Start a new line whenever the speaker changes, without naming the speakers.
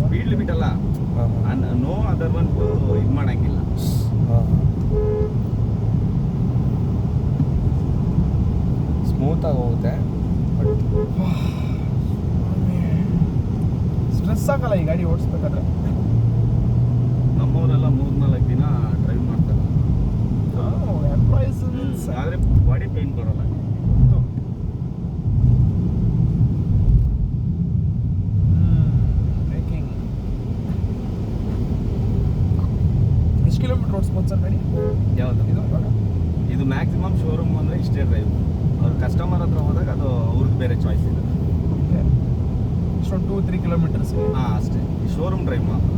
Speed limit ಅಲ್ಲ, no other one ಇದು ಮಾಡಂಗಿಲ್ಲ.
ಸ್ಮೂತಾಗಿ ಹೋಗುತ್ತೆ.
ಸ್ಟ್ರೆಸ್ ಆಗಲ್ಲ ಈ ಗಾಡಿ ಓಡಿಸ್ಬೇಕಾದ್ರೆ.
ನಮ್ಮವರೆಲ್ಲ 3-4 ದಿನ ಡ್ರೈವ್ ಮಾಡ್ತಾರೆ.
ಎಂಪ್ಲಾಯೀಸ್ ಮೀನ್ಸ್
ಆದರೆ ಬಾಡಿ ಪೇನ್ ಬರೋಲ್ಲ.
ಬ್ರೇಕಿಂಗ್. ಎಷ್ಟು ಕಿಲೋಮೀಟರ್ ಓಡಿಸ್ಬೋದು ಸರ್ ಗಾಡಿ?
ಯಾವುದು ಇದು ಮ್ಯಾಕ್ಸಿಮಮ್ ಶೋರೂಮ್ ಅಂದರೆ ಇಷ್ಟೇ ಡ್ರೈವ್. ಅವ್ರ ಕಸ್ಟಮರ್ ಹತ್ರ ಹೋದಾಗ ಅದು ಅವ್ರಿಗೆ ಬೇರೆ ಚಾಯ್ಸ್ ಇದೆ.
ಇಷ್ಟೊಂದು 2-3 ಕಿಲೋಮೀಟರ್ಸ್.
ಹಾಂ ಅಷ್ಟೇ, ಈ ಶೋರೂಮ್ ಡ್ರೈವ್ ಮಾತ್ರ.